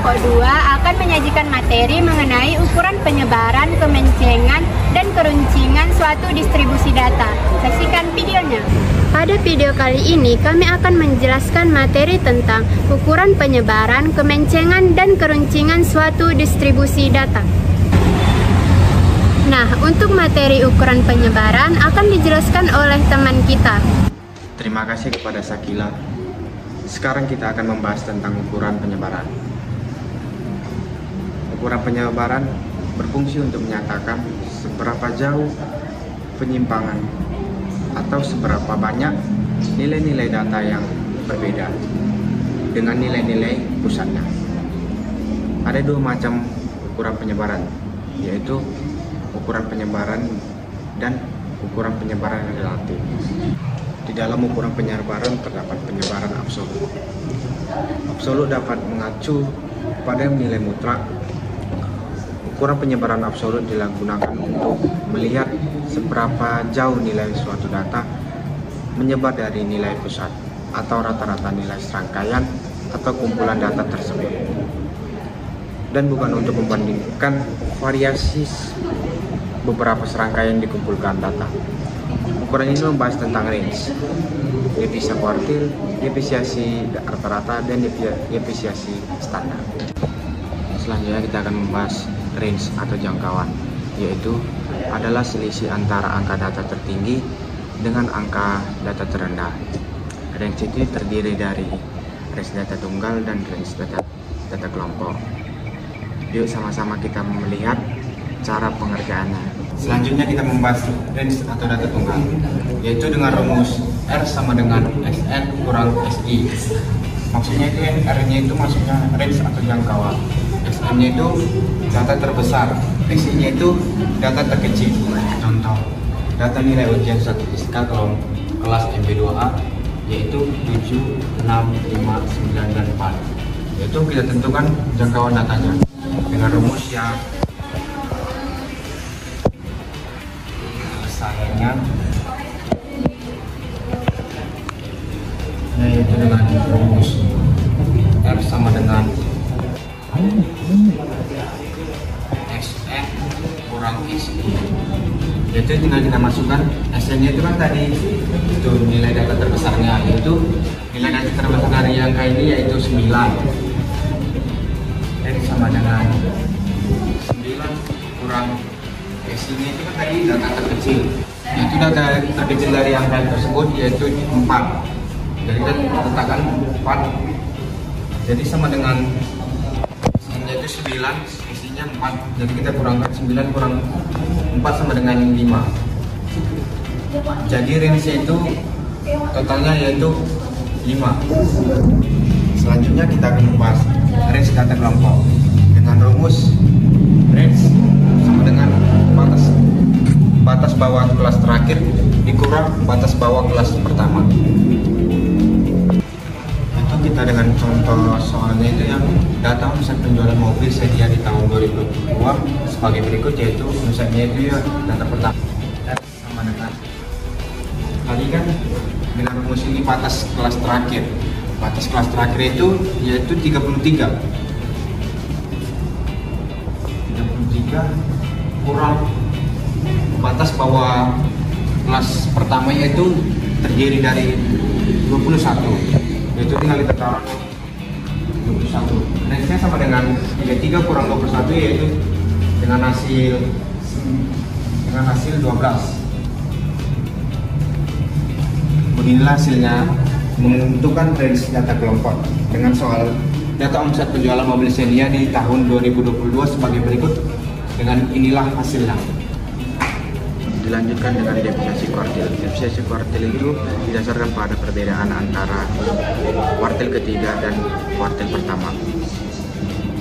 kelompok 2 akan menyajikan materi mengenai ukuran penyebaran, kemencengan, dan keruncingan suatu distribusi data. Saksikan videonya. Pada video kali ini, kami akan menjelaskan materi tentang ukuran penyebaran, kemencengan, dan keruncingan suatu distribusi data. Nah, untuk materi ukuran penyebaran akan dijelaskan oleh teman kita. Terima kasih kepada Sakila. Sekarang kita akan membahas tentang ukuran penyebaran. Ukuran penyebaran berfungsi untuk menyatakan seberapa jauh penyimpangan atau seberapa banyak nilai-nilai data yang berbeda dengan nilai-nilai pusatnya. Ada dua macam ukuran penyebaran, yaitu ukuran penyebaran dan ukuran penyebaran relatif. Di dalam ukuran penyebaran terdapat penyebaran absolut. Absolut dapat mengacu pada nilai mutlak. Ukuran penyebaran absolut digunakan untuk melihat seberapa jauh nilai suatu data menyebar dari nilai pusat atau rata-rata nilai serangkaian atau kumpulan data tersebut, dan bukan untuk membandingkan variasi beberapa serangkaian dikumpulkan data. Ukuran ini membahas tentang range, deviasi kuartil, deviasi rata-rata, dan deviasi standar. Selanjutnya kita akan membahas range atau jangkauan, yaitu adalah selisih antara angka data tertinggi dengan angka data terendah. Range itu terdiri dari range data tunggal dan range data kelompok. Yuk sama-sama kita melihat cara pengerjaannya. Selanjutnya kita membahas range atau data tunggal, yaitu dengan rumus R sama dengan SN kurang SI. Maksudnya itu R-nya itu maksudnya range atau jangkauan, SN-nya itu data terbesar, SI-nya itu data terkecil. Contoh, data nilai ujian statistika kelas MB2A yaitu 7, 6, 5, 9, dan 4. Yaitu kita tentukan jangkauan datanya dengan rumus yang besarnya, yaitu dengan rumus R sama dengan SN kurang SI. Yaitu tinggal kita masukkan SN-nya itu kan tadi itu nilai data terbesarnya, yaitu nilai data terbesar dari angka ini yaitu 9. N sama dengan 9 kurang SI-nya itu kan tadi data terkecil, yaitu data terkecil dari angka tersebut yaitu 4. Jadi kita letakkan 4, jadi sama dengan SN-nya itu 9, SI-nya 4. Jadi kita kurangkan 9 kurang 4 sama dengan 5. Jadi range-nya itu totalnya yaitu 5. Selanjutnya kita akan membahas range data kelompok dengan rumus range sama dengan batas bawah kelas terakhir dikurang batas bawah kelas pertama. Itu kita dengan contoh soalnya itu yang data omset penjualan mobil sedia di tahun 2022 sebagai berikut, yaitu omsetnya itu ya data pertama R sama dengan tadi kan dengan rumus ini batas kelas terakhir. Batas kelas terakhir itu yaitu 33 kurang batas bawah kelas pertama, yaitu terdiri dari 21, yaitu tinggal kita taruh 21. Range-nya sama dengan 33 kurang 21, yaitu dengan hasil 12. Beginilah hasilnya menentukan range data kelompok dengan soal data omset penjualan mobil Xenia di tahun 2022 sebagai berikut. Dengan inilah hasilnya. Dilanjutkan dengan deviasi kuartil. Deviasi kuartil itu didasarkan pada perbedaan antara kuartil ketiga dan kuartil pertama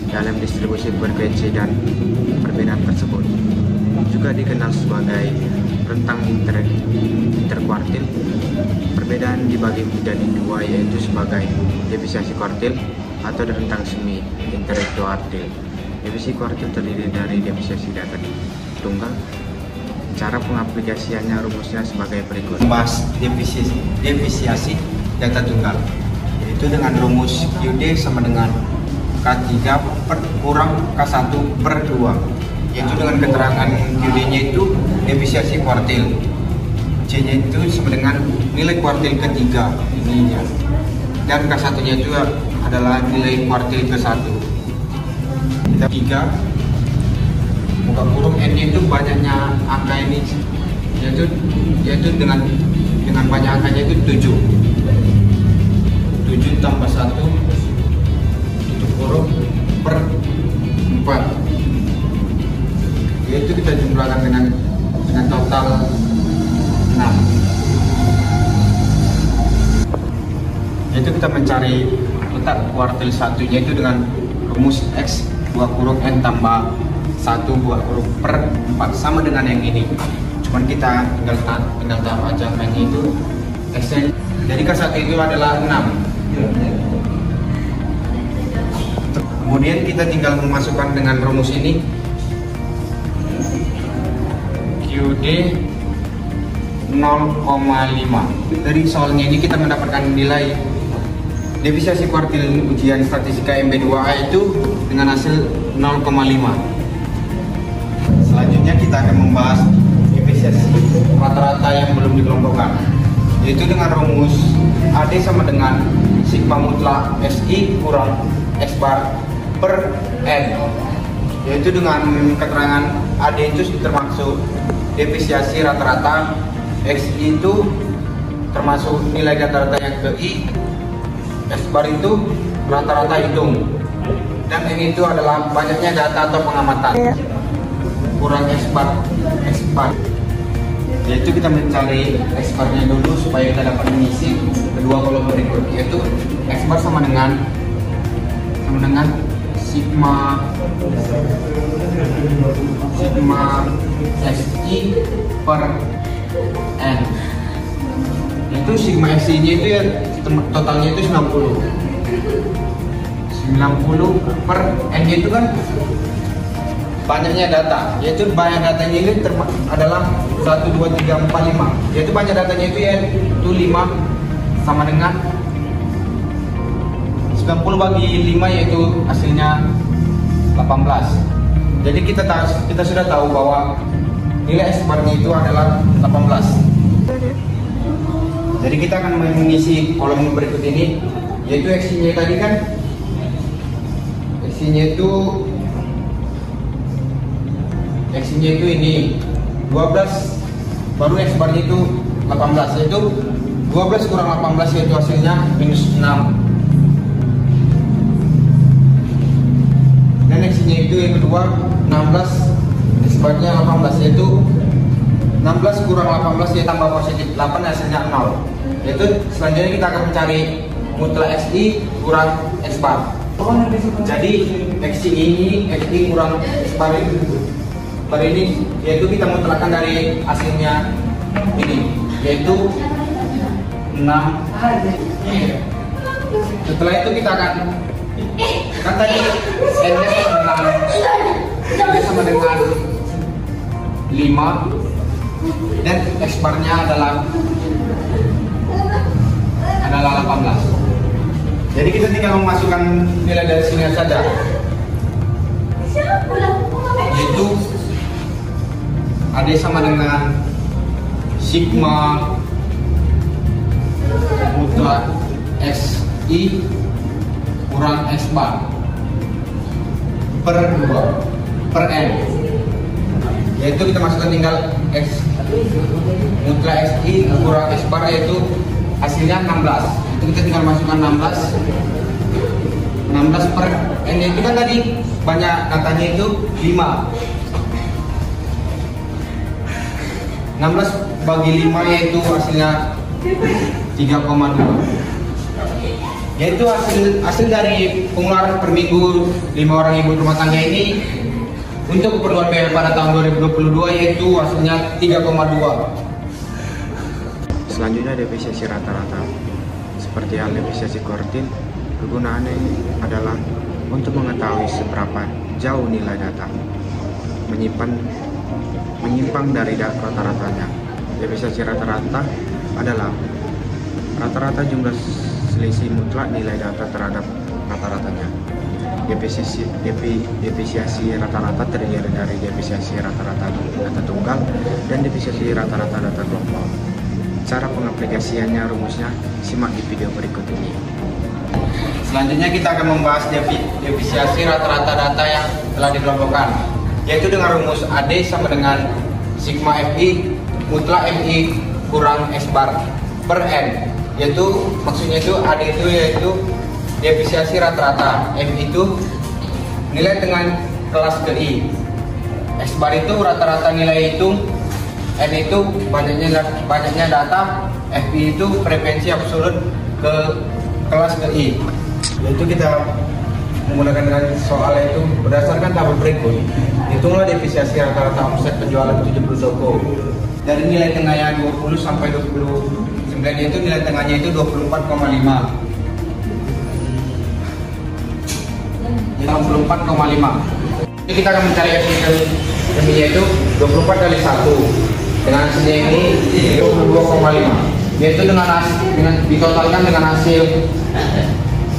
dalam distribusi frekuensi, dan perbedaan tersebut juga dikenal sebagai rentang interkuartil. Perbedaan dibagi menjadi dua, yaitu sebagai deviasi kuartil atau rentang semi interkuartil. Deviasi kuartil terdiri dari deviasi data tunggal. Cara pengaplikasiannya rumusnya sebagai berikut. Membahas deviasi data tunggal, yaitu dengan rumus QD sama dengan K3 kurang K1 per 2, yaitu dengan keterangan QD-nya itu defisiensi kuartil, C-nya itu sama dengan nilai kuartil ketiga ininya, dan K1-nya itu adalah nilai kuartil ke-1. Kita 3 buka kurung N-nya itu banyaknya angka ini, yaitu dengan banyak angkanya itu 7 tambah 1 tutup kurung per 4, yaitu kita jumlahkan dengan total 6, yaitu kita mencari letak kuartil 1 yaitu dengan rumus X 2 kurung N tambah 1 2 kurung per 4 sama dengan yang ini, cuman kita tinggal taruh aja angkanya itu X-nya. Jadi K1 itu adalah 6. Kemudian kita tinggal memasukkan dengan rumus ini QD 0,5. Dari soalnya ini kita mendapatkan nilai defisiensi kuartil ujian statistika MB2A itu dengan hasil 0,5. Selanjutnya kita akan membahas defisiensi rata-rata yang belum dikelompokkan, yaitu dengan rumus AD sama dengan sigma mutlak SI kurang X bar per N, yaitu dengan keterangan AD itu termasuk defisiensi rata-rata, XI itu termasuk nilai rata-rata yang ke I, X bar itu rata-rata hitung, dan N itu adalah banyaknya data atau pengamatan, kurang X bar, yaitu kita mencari X bar-nya dulu supaya kita dapat mengisi kedua kolom berikut, yaitu X bar sama dengan sigma SI per N. Itu sigma SI nya itu ya totalnya itu 90 per N nya itu kan banyaknya data, yaitu banyak datanya ini adalah 1, 2, 3, 4, 5, yaitu banyak datanya itu ya itu 5 sama dengan 90 bagi 5 yaitu hasilnya 18. Jadi kita sudah tahu bahwa nilai X bar-nya itu adalah 18. Jadi kita akan mengisi kolom berikut ini, yaitu X-nya tadi kan X-nya itu ini 12, baru X bar itu 18, yaitu 12 kurang 18 yaitu hasilnya minus 6, dan X-nya itu yang kedua 16, X barnya 18, yaitu 16 kurang 18 ya tambah positif 8 hasilnya 0, yaitu selanjutnya kita akan mencari mutlak XI kurang X bar. Jadi XI kurang X bar ini yaitu kita mutlakkan dari hasilnya ini, yaitu 6. Setelah itu kita akan tadi N-nya 6 sama dengan 5 dan X bar-nya adalah 18. Jadi kita tinggal memasukkan nilai dari sini saja, yaitu AD sama dengan sigma mutlak XI kurang X bar per 2 per N, yaitu kita masukkan tinggal X mutlak XI kurang X bar yaitu hasilnya 16. Itu kita tinggal masukkan 16 per N, itu kan tadi banyak katanya itu 5. 16 bagi 5 yaitu hasilnya 3,2, yaitu hasil dari pengeluaran per minggu 5 orang ibu rumah tangga ini untuk keperluan biaya pada tahun 2022 yaitu hasilnya 3,2. Selanjutnya defisiensi rata-rata. Seperti hal defisiensi kuartil, kegunaannya adalah untuk mengetahui seberapa jauh nilai data menyimpang dari rata-ratanya. Defisiensi rata-rata adalah rata-rata jumlah selisih mutlak nilai data terhadap rata-ratanya. Depresiasi rata-rata terdiri dari depresiasi rata-rata data tunggal dan depresiasi rata-rata data gelombang. Cara pengaplikasiannya rumusnya simak di video berikut ini. Selanjutnya kita akan membahas depresiasi rata-rata data yang telah dikelompokkan, yaitu dengan rumus AD sama dengan sigma FI mutlak MI kurang S bar per N, yaitu maksudnya itu AD itu yaitu depresiasi rata-rata, FI itu nilai dengan kelas ke I, S bar itu rata-rata nilai hitung, N itu banyaknya data, FI itu frekuensi absolut ke kelas ke I. Yaitu kita menggunakan soal itu berdasarkan tabel berikut. Hitunglah depresiasi rata-rata omset penjualan 70 toko. Dari nilai tengahnya 20 sampai 29 itu nilai tengahnya itu 24,5. 54,5. Jadi kita akan mencari FI-nya itu 24 kali 1 dengan hasilnya ini 22,5, yaitu dengan ditotalkan dengan hasil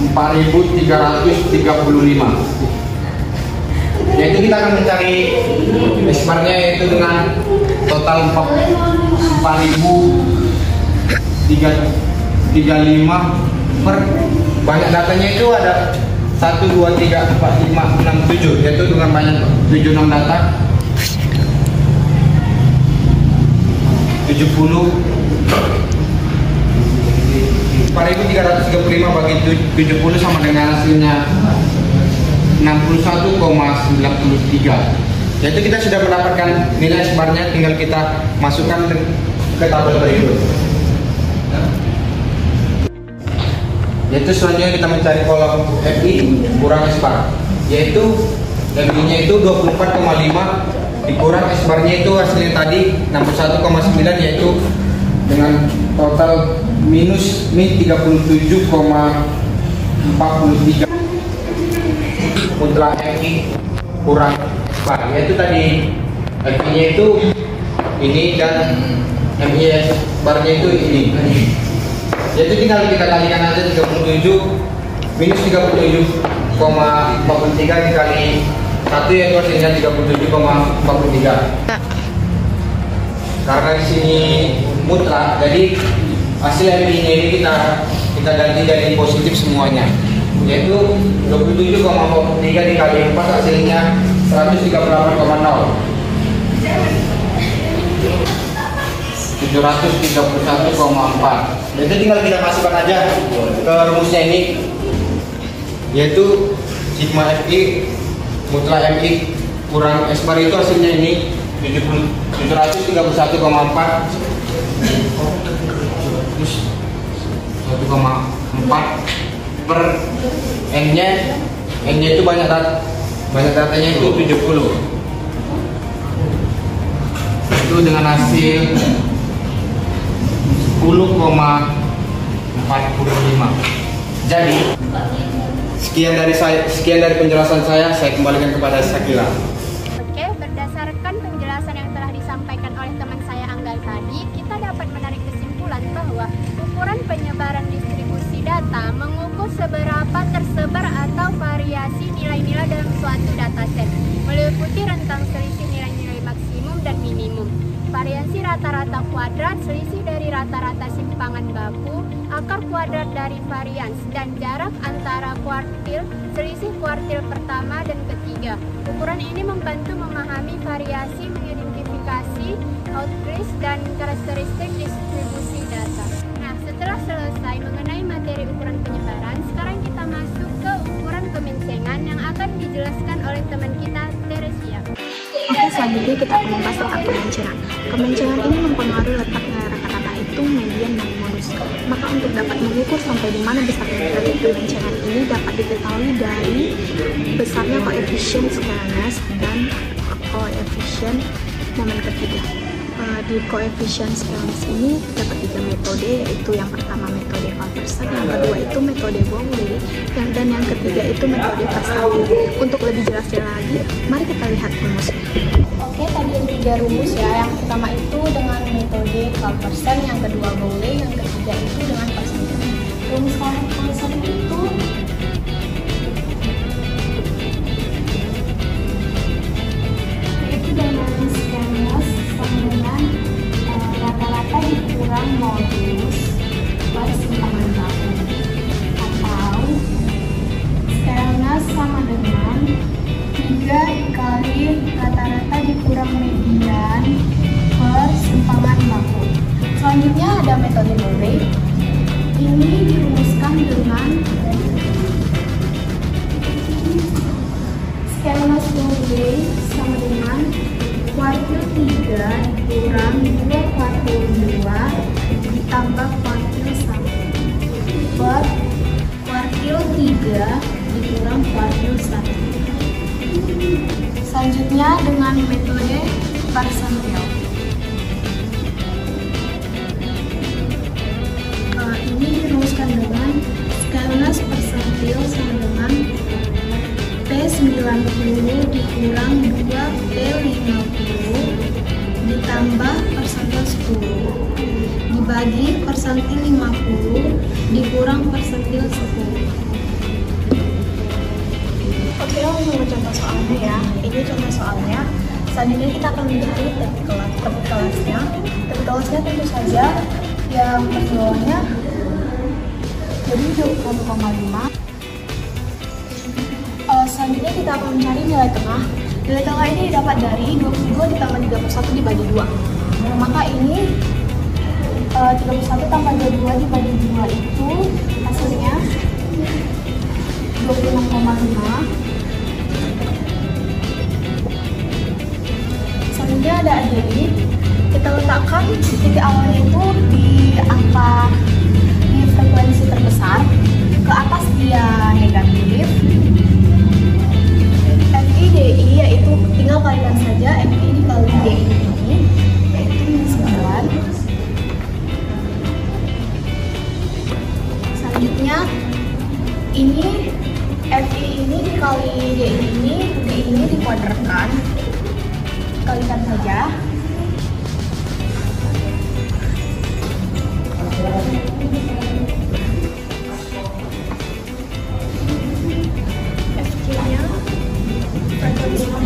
4.335, yaitu kita akan mencari S-bar-nya yaitu dengan total 4.035 per banyak datanya itu ada 1, 2, 3, 4, 5, 6, 7, yaitu dengan banyak 76 data 4.335 bagi 70 sama dengan hasilnya 61,93. Yaitu kita sudah mendapatkan nilai S-bar-nya, tinggal kita masukkan ke tabel berikut. Yaitu selanjutnya kita mencari kolom FI kurang S-bar, yaitu FI-nya itu 24,5 dikurang S-bar-nya itu hasilnya tadi 61,9, yaitu dengan total minus 37,43 mutlak FI kurang S-bar, yaitu tadi FI-nya itu ini dan MI S-bar-nya itu ini. Yaitu tinggal kita kalikan aja 37 minus 37,43 dikali 1, yaitu hasilnya 37,43. Karena di sini mutlak, jadi hasil MI-nya ini kita ganti dari positif semuanya, yaitu 27,43 dikali 4 hasilnya 138,0, 731,4. Jadi tinggal kita masukkan aja ke rumusnya ini, yaitu sigma FI mutlak MI kurang S-bar itu hasilnya ini 731,4 per N-nya itu banyak datanya itu 70, itu dengan hasil 10,45. Jadi sekian dari penjelasan saya kembalikan kepada Sakila. Oke, berdasarkan penjelasan yang telah disampaikan oleh teman saya Anggal tadi, kita dapat menarik kesimpulan bahwa ukuran penyebaran distribusi data mengukur seberapa tersebar atau variasi nilai-nilai dalam suatu dataset, meliputi rentang selisih nilai-nilai maksimum dan minimum, variasi rata-rata kuadrat, selisih dari rata-rata simpangan baku, akar kuadrat dari varians, dan jarak antara kuartil, selisih kuartil pertama dan ketiga. Ukuran ini membantu memahami variasi, mengidentifikasi outliers dan karakteristik distribusi data. Nah, setelah selesai mengenai materi ukuran penyebaran, sekarang kita masuk ke ukuran kemencengan yang akan dijelaskan oleh teman kita, Teresia. Oke, selanjutnya kita akan membahas tentang kemencengan. Kemencengan ini mempengaruhi letak nilai rata-rata hitung, median, dan modus. Maka untuk dapat mengukur sampai di mana besarnya nilai kemencengan ini dapat diketahui dari besarnya koefisien scaleness dan koefisien momen ketiga. Di koefisien scaleness ini dapat 3 metode, yaitu yang pertama metode Calverson, yang kedua itu metode Bowley, dan yang ketiga itu metode Versailles. Untuk lebih jelasnya lagi, mari kita lihat rumusnya. Oke, tadi ada 3 rumus ya. Yang pertama itu dengan metode Calverson, yang kedua Bowley, yang ketiga itu dengan Versailles. Rumus Calverson itu Selanjutnya ada metode Bowley. Ini dirumuskan dengan scalenus Bowley sama dengan kuartil 3 dikurang 2 kuartil 2 ditambah kuartil 1 per kuartil 3 dikurang kuartil 1. Selanjutnya dengan metode persentil. Ini dirumuskan dengan scalenus persentil sama dengan P90 dikurang 2 P50 ditambah persentil 10 dibagi persentil 50 dikurang persentil 10. Oke, untuk contoh soalnya ya. Ini contoh soalnya. Selanjutnya kita akan mencari topik kelasnya. Topik kelasnya tentu saja yang perluannya jadi 20,5. Selanjutnya kita akan mencari nilai tengah. Nilai tengah ini didapat dari 22 ditambah 31 dibagi 2. Maka ini 31 tambah 22 dibagi 2 itu hasilnya 26,5. Selanjutnya ada ADI. Kita letakkan titik awalnya itu di angka di frekuensi terbesar, ke atas dia negatif. FI DI yaitu tinggal kalikan saja FI dikali DI ini yaitu -9. Selanjutnya ini FI ini dikali DI ini dikuadratkan, kalikan saja. FC-nya frekuensi ya.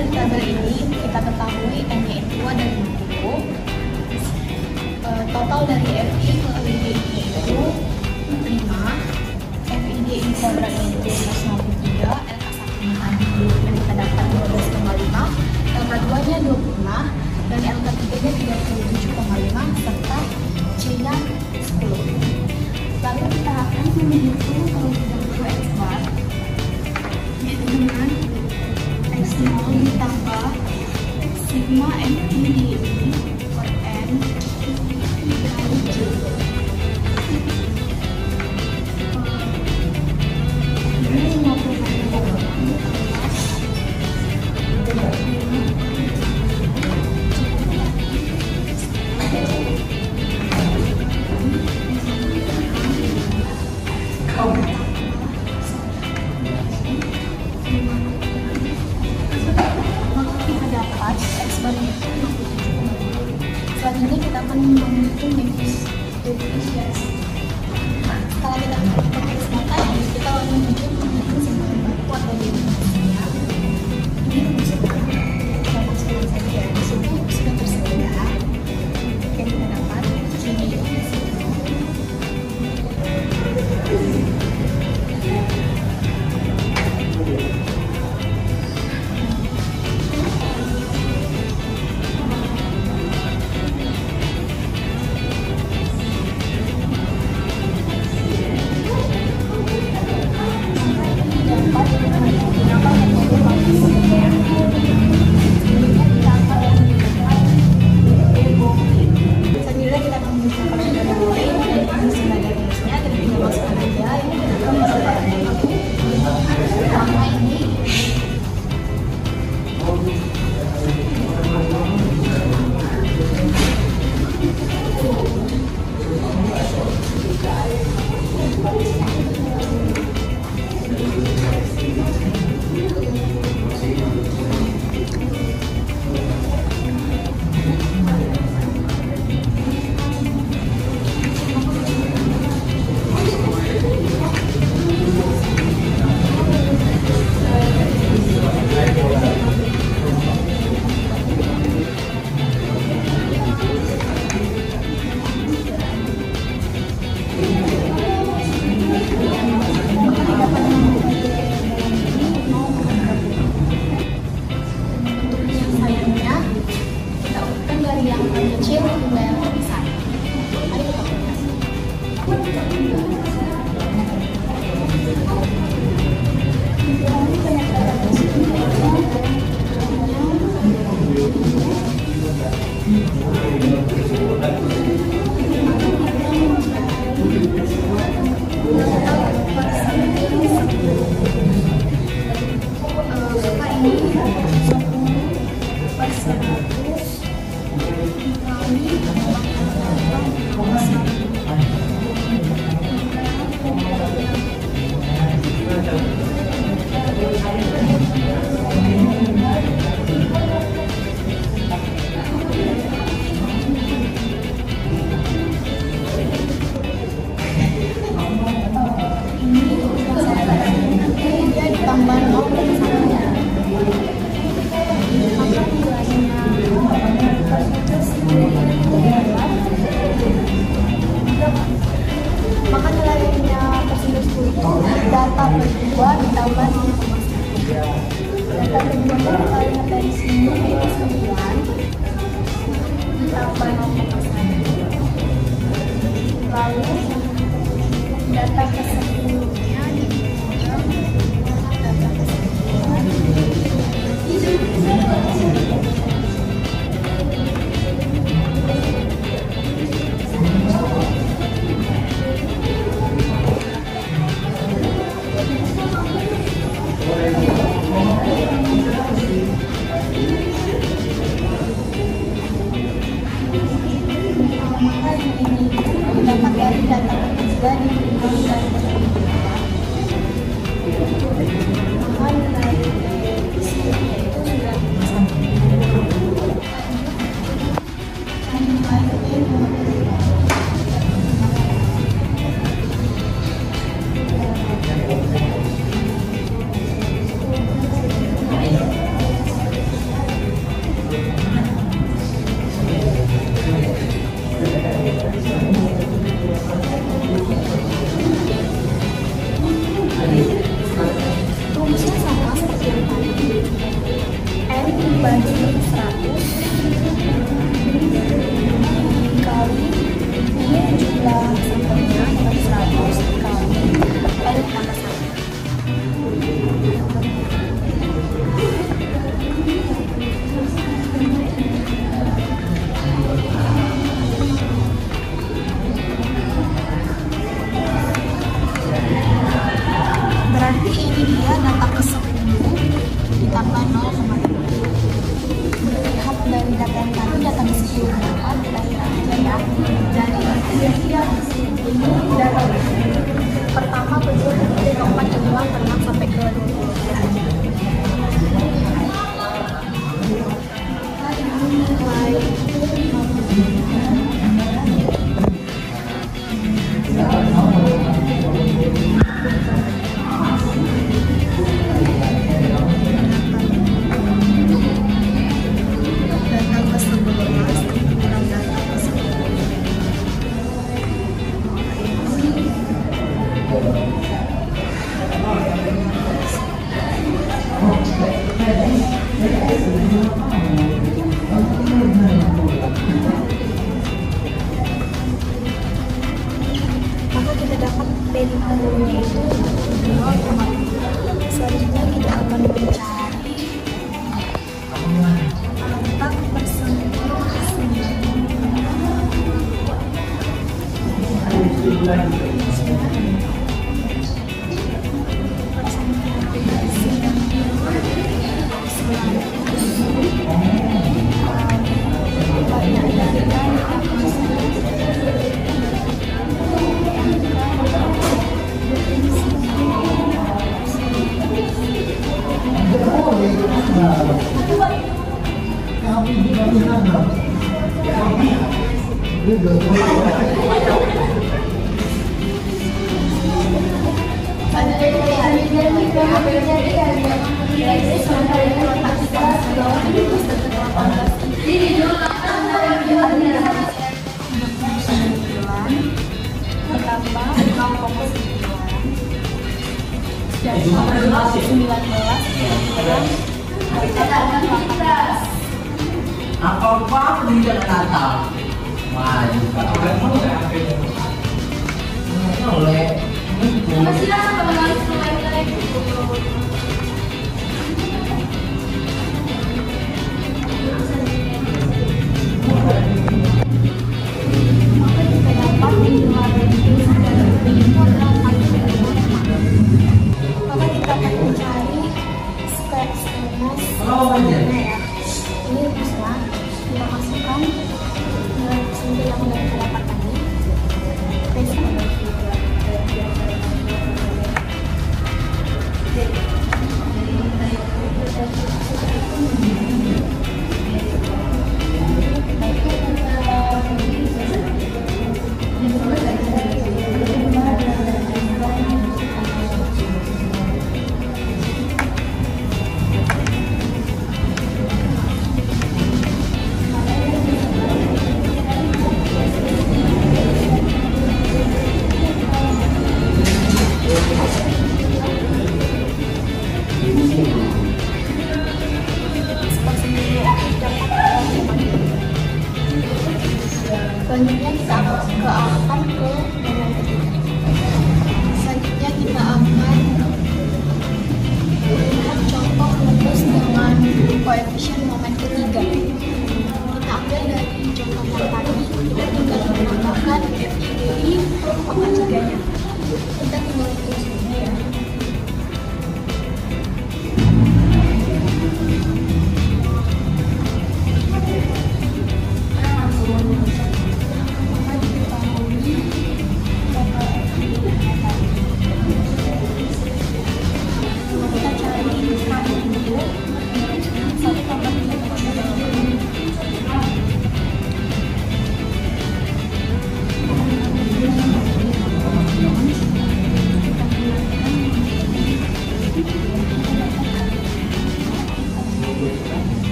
dari tabel ini kita ketahui N-nya itu ada 50. Total dari FI ke LID itu 5. FID ini kuadratnya itu 153, LK1 tadi yang kita dapat 12,5, LK2 nya 20, dan LK3 nya 37,5, serta C-nya 10. Lalu kita akan menghitung kalau sudah X bar, yaitu dengan X0 ditambah sigma FID ini per N dikali J. Ini 50. X bar itu 57,2. Selanjutnya kita akan menghitung defisiensi. Nah, setelah kita menghitung X bar tadi, kita lanjut menghitung simpanan baku atau defisiensinya. Ini bisa kita masukkan saja. Di situ sudah tersedia yang kita dapat sini. Maka nilainya persentase 10 itu data berdua ditambah 0,1. Data berdua itu kita lihat dari sini yaitu 9 ditambah 0,1. Lalu data ke-10-nya dibuang data ke-10. Maka ini dapat dari data ketiga diberikan dari bagi 100 kali ini jumlah sampelnya bagi 100 kali L tambah 1. Berarti ini dia data ke 10 ditambah 0,5. Lihat dari data yang tadi, data ke 10 berapa, kita lihat aja ya. Dari ini data pertama bentuk 3,4 jumlah tenang sampai ke 0,5. Maka kita dapat P50-nya itu 0,5. Selanjutnya kita akan mencari angka Apa-apa pendidikan Natal. Maju. Oleh. maka kita akan mencari square-nya ya. Ini rumusnya kita masukkan nilai sumber yang sudah kita dapat tadi. Selanjutnya kita akan ke domain ketiga. Selanjutnya kita akan melihat contoh rumus dengan koefisien momen ketiga. Kita ambil dari contoh yang tadi, kita tinggal menambahkan FI pangkat 3-nya. Kita tinggal tulis ini ya.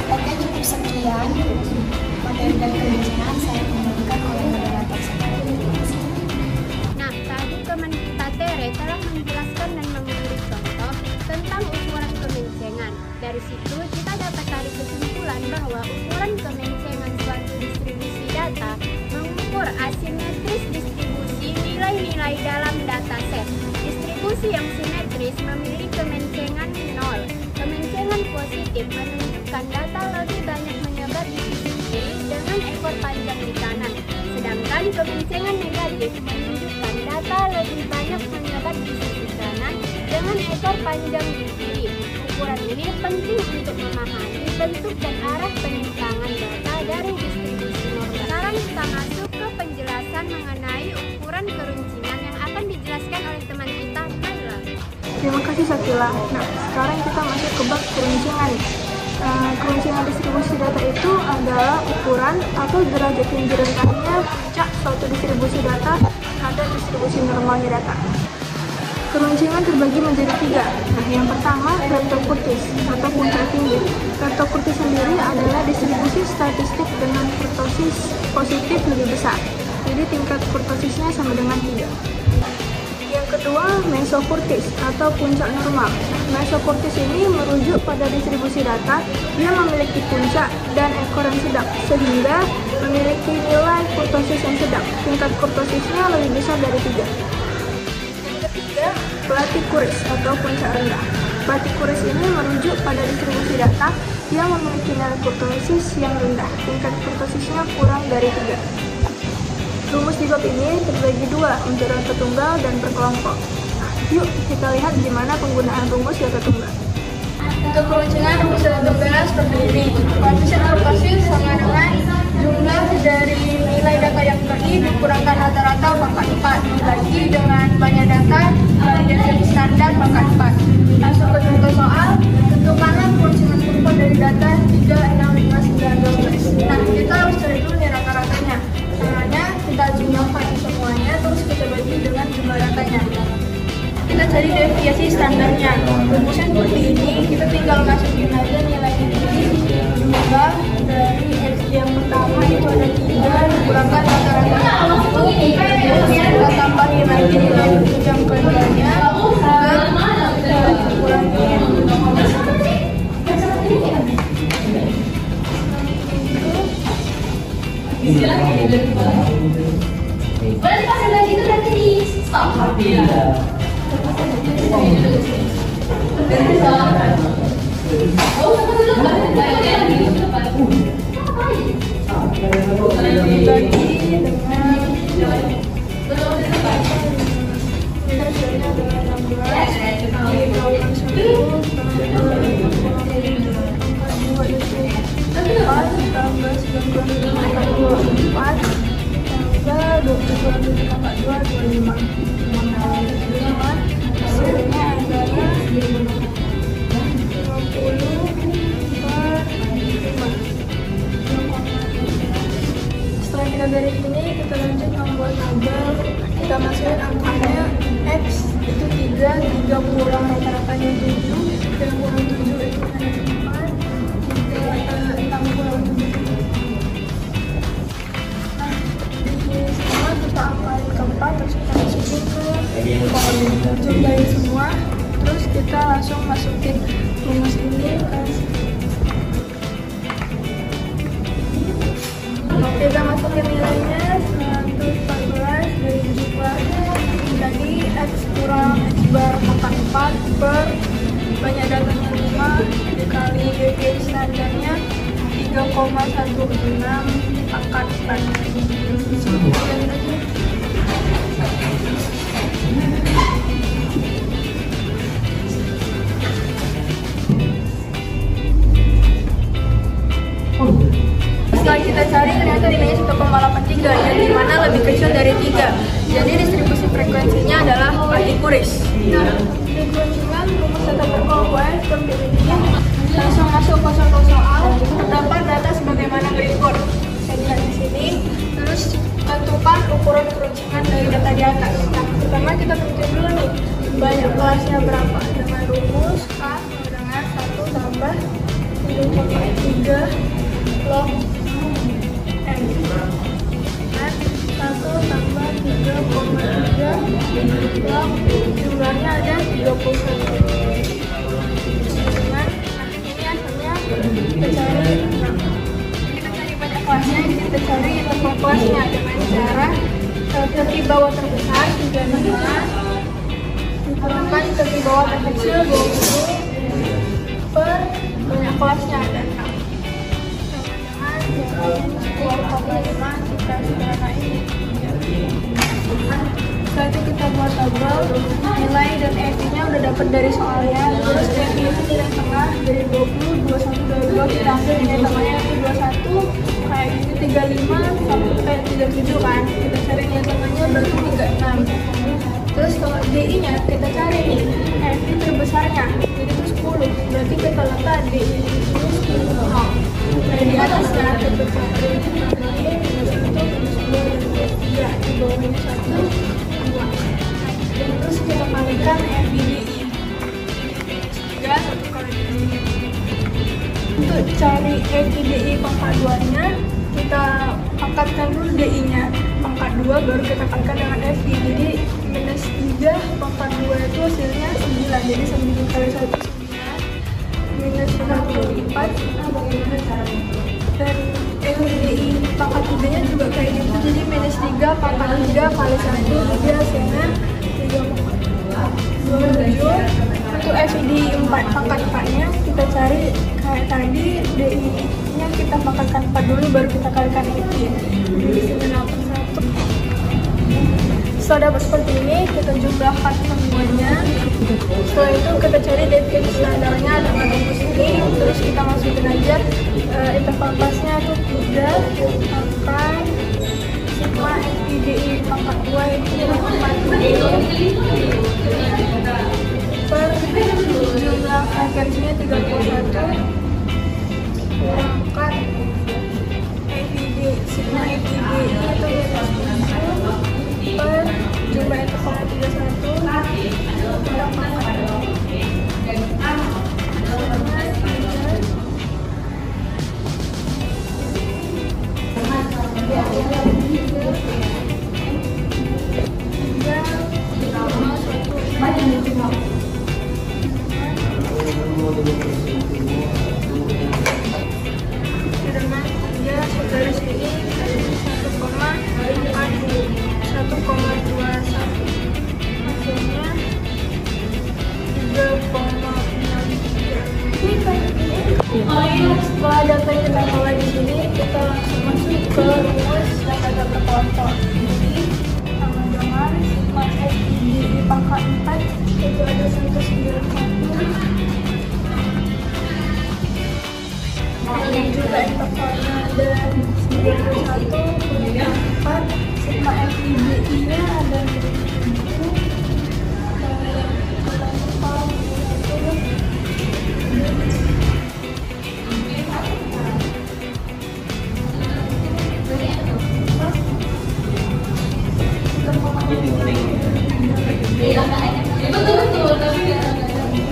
Oke, cukup sekian materi dan kebijakan saya kembangkan oleh moderator saya. Nah, tadi teman kita Tere telah menjelaskan dan memberi contoh tentang ukuran kemencengan. Dari situ kita dapat tarik kesimpulan bahwa ukuran kemencengan suatu distribusi data mengukur asimetris distribusi nilai-nilai dalam dataset. Distribusi yang simetris memiliki kemencengan 0. Kemencengan positif menunjukkan data lebih banyak menyebar di sisi kiri dengan ekor panjang di kanan. Sedangkan kemencengan negatif menunjukkan data lebih banyak menyebar di sisi kanan dengan ekor panjang di kiri. Ukuran ini penting untuk memahami bentuk dan arah penyimpangan data dari distribusi normal. Sekarang kita masuk ke penjelasan mengenai ukuran keruncingan yang akan dijelaskan oleh teman kita, Naila. Terima kasih Sakila. Nah, sekarang kita masuk ke bab keruncingan. Keruncingan distribusi data itu adalah ukuran atau derajat tinggi rentangnya puncak suatu distribusi data terhadap distribusi normalnya data. Keruncingan terbagi menjadi 3. Nah, yang pertama Pareto kurtis atau puncak tinggi. Pareto kurtis sendiri adalah distribusi statistik dengan kurtosis positif lebih besar. Jadi tingkat kurtosisnya sama dengan 3. Yang kedua, mesokurtis atau puncak normal. Mesokurtis ini merujuk pada distribusi data yang memiliki puncak dan ekor yang sedang, sehingga memiliki nilai kurtosis yang sedang. Tingkat kurtosisnya lebih besar dari 3. Yang ketiga, platikuris atau puncak rendah. Platikuris ini merujuk pada distribusi data yang memiliki nilai kurtosis yang rendah. Tingkat kurtosisnya kurang dari 3. Rumus di bab ini terbagi 2 untuk data tunggal dan berkelompok. Nah, yuk kita lihat gimana penggunaan rumus data tunggal. Untuk keruncingan rumus data tunggal seperti ini. Koefisien kurtosis sama dengan jumlah dari nilai data yang terdiri dikurangkan rata-rata pangkat 4 dibagi dengan banyak data dari definisi standar pangkat 4. Langsung ke contoh soal. Tentukanlah keruncingan kurva dari data 3, 6, 5, 9, 12. Nah, kita harus cari dulu nih rata-ratanya. Caranya kita jumlahkan semuanya, terus kita bagi dengan jumlah datanya. Kita cari deviasi standarnya. Rumusnya seperti ini, kita tinggal masukin aja nilainya ini. Jumlah dari X yang pertama itu ada 3, dikurangkan rata-ratanya 1, kita tambahin lagi nilai yang keduanya, dan kita kurangin. Boleh dipasang lagi itu nanti di stop. Setelah kita dari ini, kita lanjut membuat tabel. Kita masukin angkanya X itu 3 kurang rata-ratanya 7, dan kurang 7 itu hanya 4, 6 kurang 7. Nah, di sini semua kita apalin keempat, terus kita masukin ke kolom, jumlahin semua, terus kita kita langsung masukin rumus ini ke kita masukin nilainya 114 dari jumlahnya jadi X kurang X bar pangkat 4 per banyak datanya 5 dikali deviasi standarnya 3,16 pangkat 4. Setelah kita cari ternyata nilainya 1,83 yang dimana lebih kecil dari 3. Jadi distribusi frekuensinya adalah partikulis. Nah, dikurangkan rumus data berkelompok seperti ini. Langsung masuk ke contoh soal. Terdapat data sebagaimana berikut. Saya lihat di sini. Terus tentukan ukuran kerucungan dari data di atas. Nah, pertama kita tentuin dulu nih banyak kelasnya berapa dengan rumus A dengan 1 tambah 3 log N. Nah, 1 tambah 3,3 log jumlahnya ada 31. Dengan ini hasilnya kita cari banyak kelasnya, kita cari interval kelasnya dengan cara dari bawah terbesar 35 dikurangkan dari bawah terkecil 20 per banyak kelasnya ada 6. Kita sederhanain. Setelah itu kita buat tabel nilai dan EV-nya udah dapat dari soalnya. Terus EV itu nilai tengah dari 20, 21, 22 kita ambil nilai tengahnya itu 21 kayak ini 35 sampai 37 kan. Kita cari nilai tengahnya berarti 36. Terus kalau DI-nya kita cari nih EV terbesarnya jadi itu 10. Berarti kita letak DI itu 10. Nah, di atasnya kita cari di bawahnya 1, 2. Dan terus kita kalikan FBDI 3 1 kali DI. Untuk cari FBDI pangkat 2 nya kita angkatkan dulu DI nya pangkat 2 baru kita kalikan dengan FB. Jadi minus 3 pangkat 2 itu hasilnya 9. Jadi 9 kali 1 9 minus 94. Bagaimana caranya? Dan FBDI pangkat 3 nya juga kayak gitu, jadi minus 3 pangkat 3 kali 1 jadi hasilnya 3,27. Untuk FBDI 4 pangkat 4 nya kita cari kayak tadi DI nya kita pangkatkan 4 dulu baru kita kalikan FB jadi 981. Setelah dapat seperti ini kita jumlahkan semuanya. Setelah itu kita cari deviasi standarnya dengan rumus ini. Terus kita masukin aja interval kelasnya itu 3 pangkat sigma FBDI pangkat 2 itu 40 per jumlah frekuensinya 31 pangkat FBDI sigma FBDI itu per jumlah interval 31 dari sini 1,21 hasilnya 3,63. Setelah data yang kita mulai di sini kita langsung masuk ke rumus data berkelompok. Jadi sama dengan sigma FBDI pangkat 4 itu ada 191 dan juga intervalnya ada 91 kemudian 4 sigma FBDI nya ada 7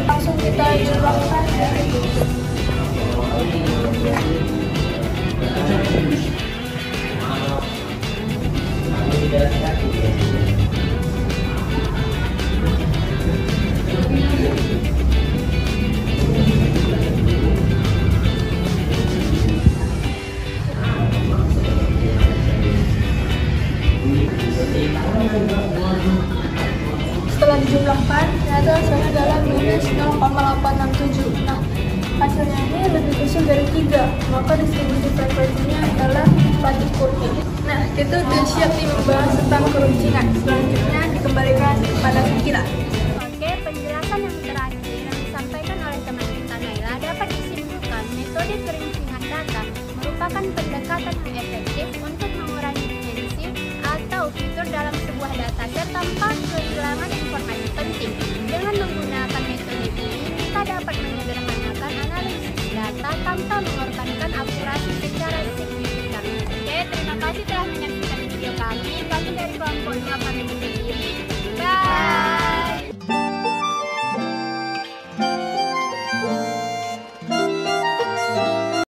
langsung kita jumlahkan ya. dijumlahkan, ternyata hasilnya adalah minus 0,867. Nah, hasilnya ini lebih kecil dari 3, maka distribusi frekuensinya adalah 4/. Nah, kita udah siap nih membahas tentang keruncingan. Selanjutnya dikembalikan kepada Sakila. Oke, penjelasan yang terakhir yang disampaikan oleh teman kita Naila dapat disimpulkan metode keruncingan data merupakan pendekatan yang efektif untuk mengurangi dimensi atau fitur dalam sebuah dataset tanpa kehilangan informasi penting. Dengan menggunakan metode ini, kita dapat menyederhanakan analisis data tanpa mengorbankan akurasi secara signifikan. Oke, terima kasih telah menyaksikan video kami. Kami dari kelompok 8